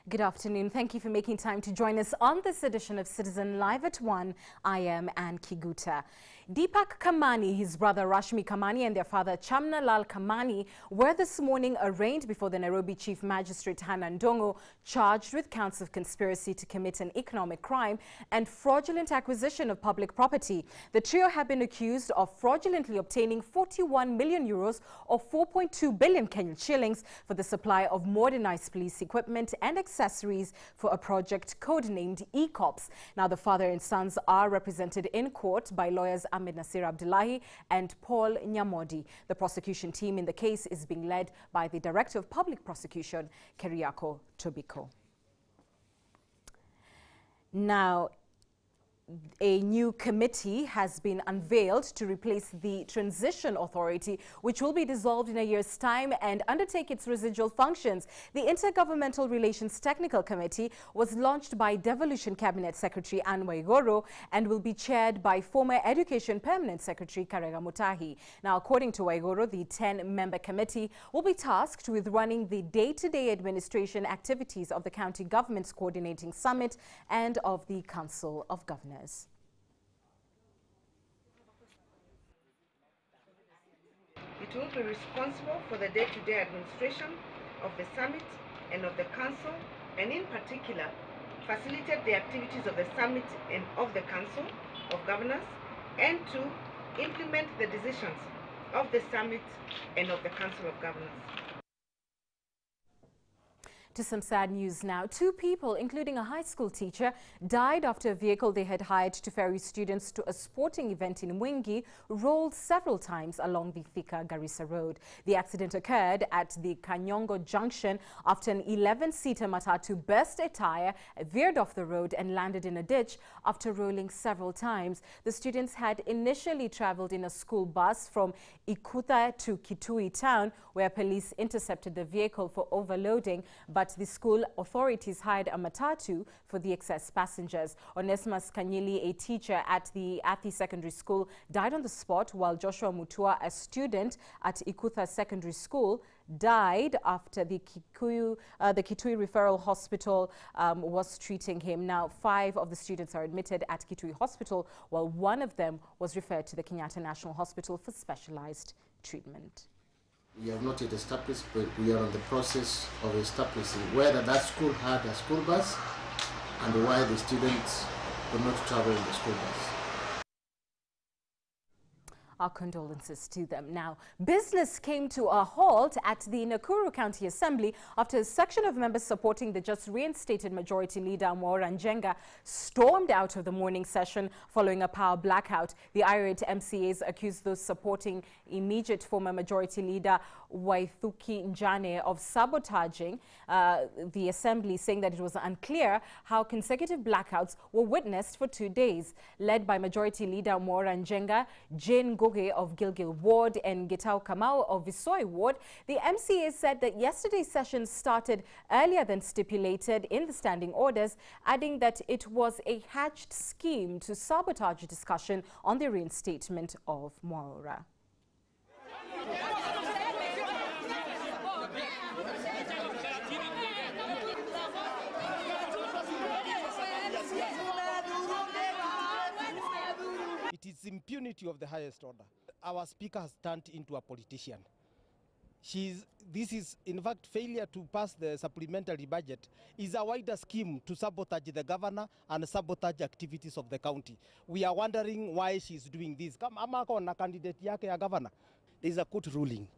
Good afternoon. Thank you for making time to join us on this edition of Citizen Live at 1. I am Ann Kiguta. Deepak Kamani, his brother Rashmi Kamani and their father Chamna Lal Kamani were this morning arraigned before the Nairobi Chief Magistrate Hannah Ndongo, charged with counts of conspiracy to commit an economic crime and fraudulent acquisition of public property. The trio have been accused of fraudulently obtaining 41 million euros or 4.2 billion Kenyan shillings for the supply of modernized police equipment and accessories for a project codenamed E-Cops. Now, the father and sons are represented in court by lawyers Ahmed Nasir Abdullahi and Paul Nyamodi. The prosecution team in the case is being led by the Director of Public Prosecution, Keriako Tobiko. Now, a new committee has been unveiled to replace the Transition Authority, which will be dissolved in a year's time and undertake its residual functions. The Intergovernmental Relations Technical Committee was launched by Devolution Cabinet Secretary Anne Waiguru and will be chaired by former Education Permanent Secretary Karega Mutahi. Now, according to Waiguru, the 10-member committee will be tasked with running the day-to-day administration activities of the County Government's Coordinating Summit and of the Council of Governors. It will be responsible for the day-to-day administration of the summit and of the council, and in particular, facilitate the activities of the summit and of the council of governors, and to implement the decisions of the summit and of the council of governors. To some sad news now. 2 people, including a high school teacher, died after a vehicle they had hired to ferry students to a sporting event in Mwingi rolled several times along the Thika-Garissa Road. The accident occurred at the Kanyongo Junction after an 11-seater matatu burst a tire, veered off the road and landed in a ditch after rolling several times. The students had initially traveled in a school bus from Ikutha to Kitui town, where police intercepted the vehicle for overloading, but the school authorities hired a matatu for the excess passengers. Onesmus Kanyili, a teacher at the Athi Secondary School, died on the spot, while Joshua Mutua, a student at Ikutha Secondary School, died after the Kitui Referral Hospital was treating him. Now, 5 of the students are admitted at Kitui Hospital, while 1 of them was referred to the Kenyatta National Hospital for specialized treatment. We have not yet established, but we are on the process of establishing whether that school had a school bus and why the students could not travel in the school bus. Our condolences to them. Now, business came to a halt at the Nakuru County Assembly after a section of members supporting the just reinstated Majority Leader Mwaura Njenga stormed out of the morning session following a power blackout. The irate MCAs accused those supporting immediate former Majority Leader Waithuki Njane of sabotaging the Assembly, saying that it was unclear how consecutive blackouts were witnessed for 2 days. Led by Majority Leader Mwaura Njenga, Jane of Gilgil Ward and Gitau Kamau of Visoi Ward, the MCA said that yesterday's session started earlier than stipulated in the standing orders, adding that it was a hatched scheme to sabotage a discussion on the reinstatement of Mwaura. It is impunity of the highest order. Our speaker has turned into a politician. This is, in fact, failure to pass the supplementary budget is a wider scheme to sabotage the governor and sabotage activities of the county. We are wondering why she's doing this. Kama candidate yake ya governor. There is a court ruling,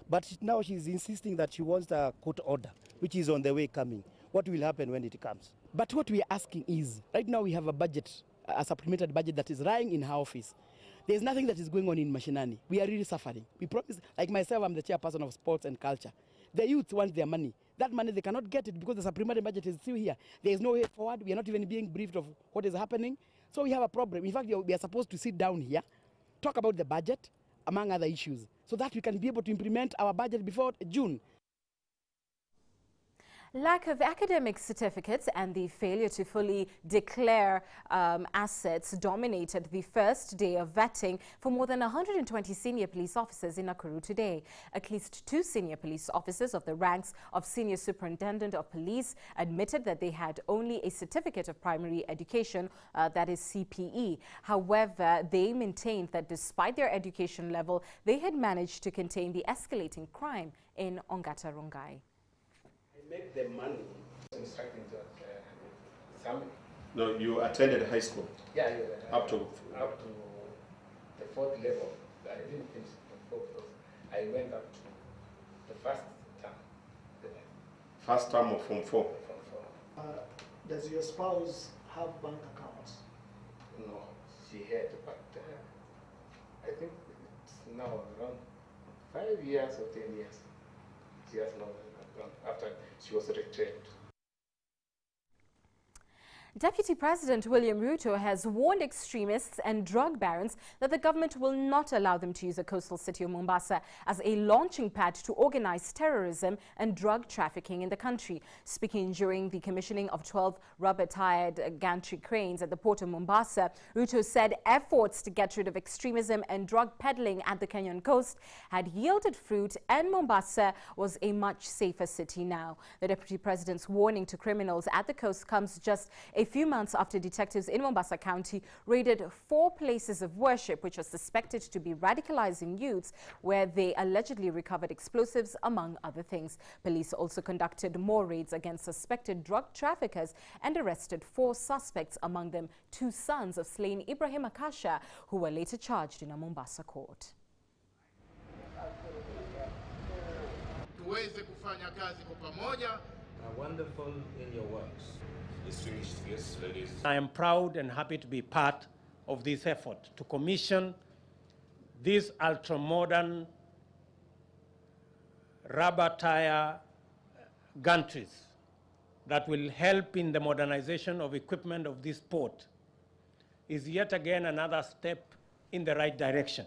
but now she's insisting that she wants a court order, which is on the way coming. What will happen when it comes? But what we are asking is, right now we have a budget, a supplementary budget that is lying in her office. There's nothing that is going on in Mashinani. We are really suffering. We promise, like myself, I'm the chairperson of sports and culture. The youth want their money. That money, they cannot get it because the supplementary budget is still here. There is no way forward. We are not even being briefed of what is happening. So we have a problem. In fact, we are supposed to sit down here, talk about the budget, among other issues, so that we can be able to implement our budget before June. Lack of academic certificates and the failure to fully declare assets dominated the first day of vetting for more than 120 senior police officers in Nakuru today. At least 2 senior police officers of the ranks of Senior Superintendent of Police admitted that they had only a certificate of primary education, that is CPE. However, they maintained that despite their education level, they had managed to contain the escalating crime in Ongata Rongai. Make the money instructing to somebody. No, you attended high school. Yeah, up to the 4th level. I didn't finish the 4th. I went up to the first term. First term of Form 4. Does your spouse have bank accounts? No, she had, but I think it's now around 5 years or 10 years. She has no account after she was retrained. Deputy President William Ruto has warned extremists and drug barons that the government will not allow them to use the coastal city of Mombasa as a launching pad to organize terrorism and drug trafficking in the country. Speaking during the commissioning of 12 rubber-tired gantry cranes at the port of Mombasa, Ruto said efforts to get rid of extremism and drug peddling at the Kenyan coast had yielded fruit, and Mombasa was a much safer city now. The Deputy President's warning to criminals at the coast comes just a few months after detectives in Mombasa County raided 4 places of worship which are suspected to be radicalizing youths, where they allegedly recovered explosives, among other things. Police also conducted more raids against suspected drug traffickers and arrested 4 suspects, among them 2 sons of slain Ibrahim Akasha, who were later charged in a Mombasa court. Tuweze kufanya kazi kwa pamoja. Wonderful in your works. Distinguished guests, ladies. I am proud and happy to be part of this effort to commission these ultra-modern rubber tire gantries that will help in the modernization of equipment of this port. Is yet again another step in the right direction.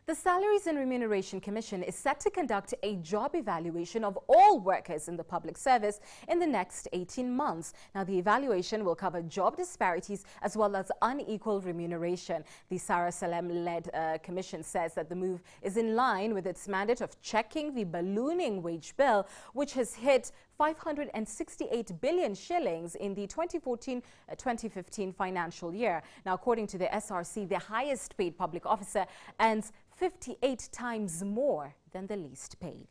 The Salaries and Remuneration Commission is set to conduct a job evaluation of all workers in the public service in the next 18 months. Now, the evaluation will cover job disparities as well as unequal remuneration. The Sarah Salem-led commission says that the move is in line with its mandate of checking the ballooning wage bill, which has hit 568 billion shillings in the 2014-2015 financial year. Now, according to the SRC, the highest paid public officer earns 58 times more than the least paid.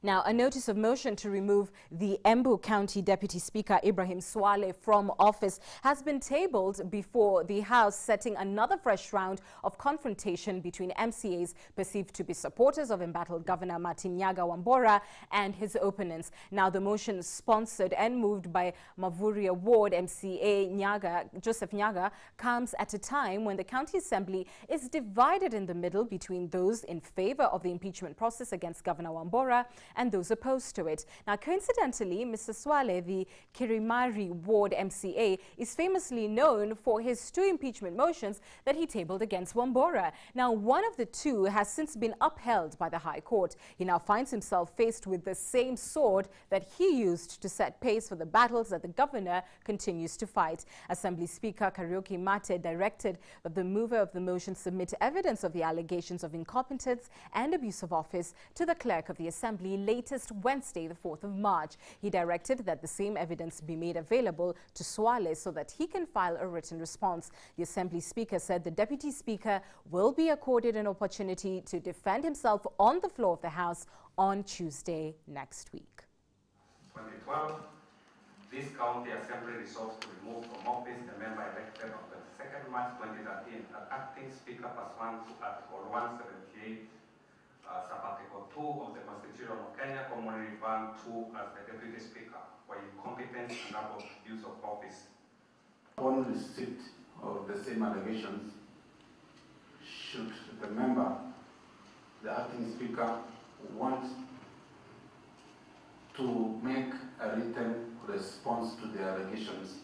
Now, a notice of motion to remove the Embu County Deputy Speaker Ibrahim Swale from office has been tabled before the House, setting another fresh round of confrontation between MCAs perceived to be supporters of embattled Governor Martin Nyaga Wambora and his opponents. Now, the motion, sponsored and moved by Mavuria Ward MCA Joseph Nyaga, comes at a time when the County Assembly is divided in the middle between those in favor of the impeachment process against Governor Wambora and those opposed to it. Now, coincidentally, Mr. Swale, the Kirimari Ward MCA, is famously known for his 2 impeachment motions that he tabled against Wambora. Now, one of the 2 has since been upheld by the High Court. He now finds himself faced with the same sword that he used to set pace for the battles that the governor continues to fight. Assembly Speaker Kariuki Mate directed that the mover of the motion submit evidence of the allegations of incompetence and abuse of office to the clerk of the Assembly latest Wednesday, the 4th of March. He directed that the same evidence be made available to Swale so that he can file a written response. The Assembly Speaker said the Deputy Speaker will be accorded an opportunity to defend himself on the floor of the House on Tuesday next week. 2012, this County Assembly resolves to remove from office the member elected on the 2nd March 2013 as acting Speaker pursuant to Article 178, Sub-Article 2 of the Constitution of Kenya, commonly referred to as the Deputy Speaker, for incompetence and abuse of office. On receipt of the same allegations, should the member, the acting Speaker, want to make a written response to the allegations,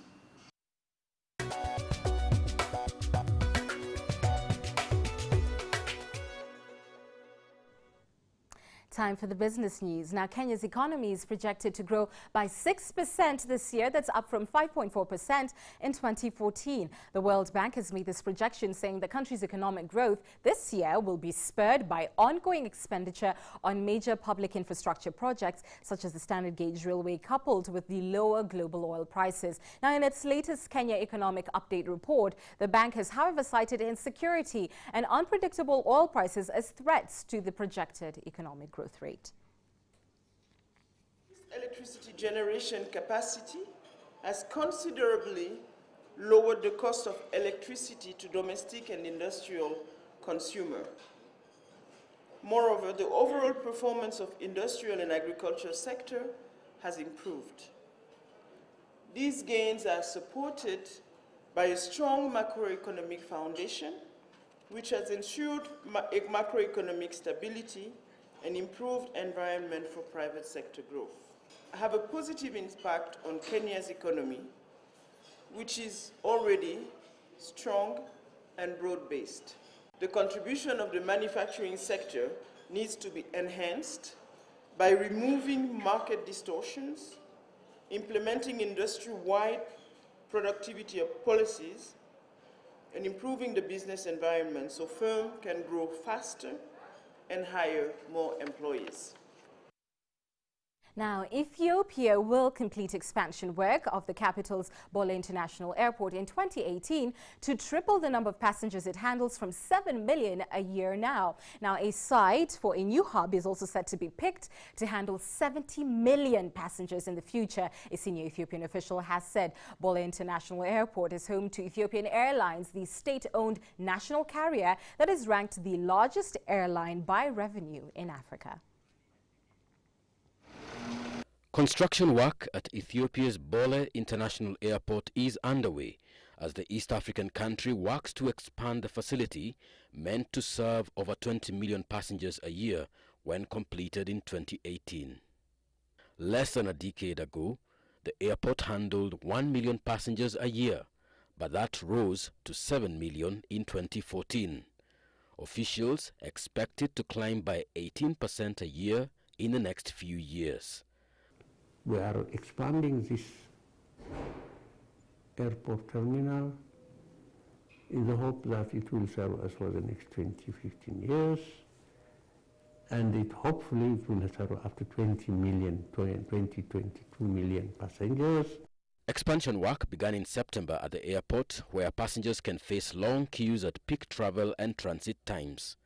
Time for the business news. Now, Kenya's economy is projected to grow by 6% this year. That's up from 5.4% in 2014. The World Bank has made this projection, saying the country's economic growth this year will be spurred by ongoing expenditure on major public infrastructure projects, such as the Standard Gauge Railway, coupled with the lower global oil prices. Now, in its latest Kenya Economic Update report, the bank has, however, cited insecurity and unpredictable oil prices as threats to the projected economic growth rate. Electricity generation capacity has considerably lowered the cost of electricity to domestic and industrial consumers. Moreover, the overall performance of industrial and agricultural sector has improved. These gains are supported by a strong macroeconomic foundation, which has ensured macroeconomic stability and improved environment for private sector growth. Have a positive impact on Kenya's economy, which is already strong and broad-based. The contribution of the manufacturing sector needs to be enhanced by removing market distortions, implementing industry-wide productivity policies, and improving the business environment so firms can grow faster and hire more employees. Now, Ethiopia will complete expansion work of the capital's Bole International Airport in 2018 to triple the number of passengers it handles from 7 million a year now. Now, a site for a new hub is also set to be picked to handle 70 million passengers in the future. A senior Ethiopian official has said Bole International Airport is home to Ethiopian Airlines, the state-owned national carrier that is ranked the largest airline by revenue in Africa. Construction work at Ethiopia's Bole International Airport is underway as the East African country works to expand the facility meant to serve over 20 million passengers a year when completed in 2018. Less than a decade ago, the airport handled 1 million passengers a year, but that rose to 7 million in 2014. Officials expect it to climb by 18% a year in the next few years. We are expanding this airport terminal in the hope that it will serve us for the next 20-15 years, and it hopefully will serve up to 22 million passengers. Expansion work began in September at the airport, where passengers can face long queues at peak travel and transit times.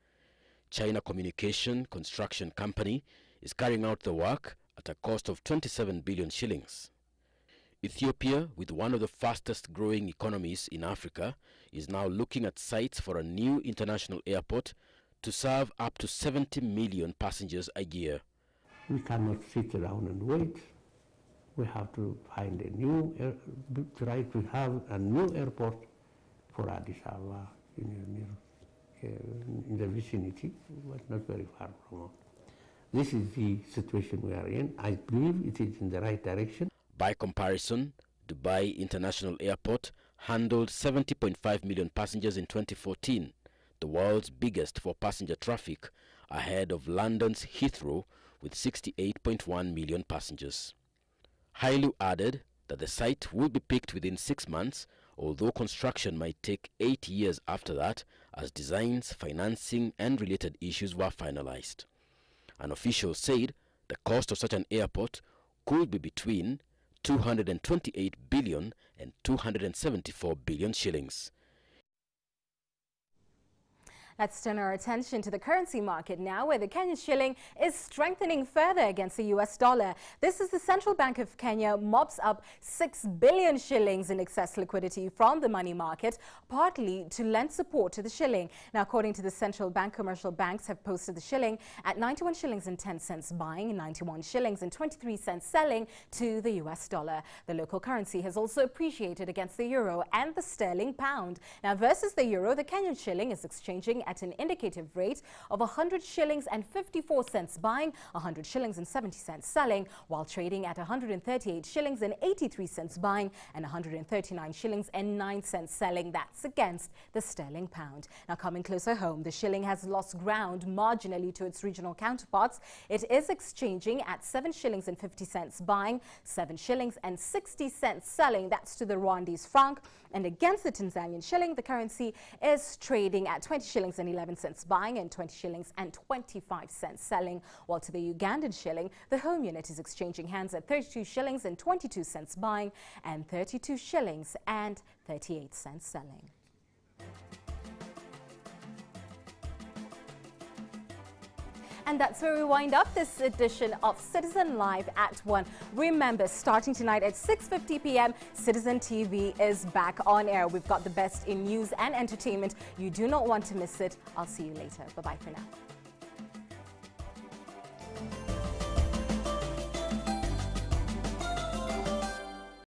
China Communication Construction Company is carrying out the work at a cost of 27 billion shillings. Ethiopia, with one of the fastest growing economies in Africa, is now looking at sites for a new international airport to serve up to 70 million passengers a year. We cannot sit around and wait. We have to find a new try to have a new airport for Addis Ababa in the vicinity, but not very far from us. This is the situation we are in. I believe it is in the right direction. By comparison, Dubai International Airport handled 70.5 million passengers in 2014, the world's biggest for passenger traffic, ahead of London's Heathrow with 68.1 million passengers. Hailu added that the site will be picked within 6 months, although construction might take 8 years after that, as designs, financing and related issues were finalized. An official said the cost of such an airport could be between 228 billion and 274 billion shillings. Let's turn our attention to the currency market now, where the Kenyan shilling is strengthening further against the US dollar. This is the Central Bank of Kenya mops up 6 billion shillings in excess liquidity from the money market, partly to lend support to the shilling. Now, according to the central bank, commercial banks have posted the shilling at 91 shillings and 10 cents buying and 91 shillings and 23 cents selling to the US dollar. The local currency has also appreciated against the euro and the sterling pound. Now, versus the euro, the Kenyan shilling is exchanging at an indicative rate of 100 shillings and 54 cents buying, 100 shillings and 70 cents selling, while trading at 138 shillings and 83 cents buying and 139 shillings and 9 cents selling. That's against the sterling pound. Now, coming closer home, the shilling has lost ground marginally to its regional counterparts. It is exchanging at 7 shillings and 50 cents buying, 7 shillings and 60 cents selling. That's to the Rwandese franc. And against the Tanzanian shilling, the currency is trading at 20 shillings and 11 cents buying and 20 shillings and 25 cents selling. While to the Ugandan shilling, the home unit is exchanging hands at 32 shillings and 22 cents buying and 32 shillings and 38 cents selling. And that's where we wind up this edition of Citizen Live at 1. Remember, starting tonight at 6:50 p.m., Citizen TV is back on air. We've got the best in news and entertainment. You do not want to miss it. I'll see you later. Bye-bye for now.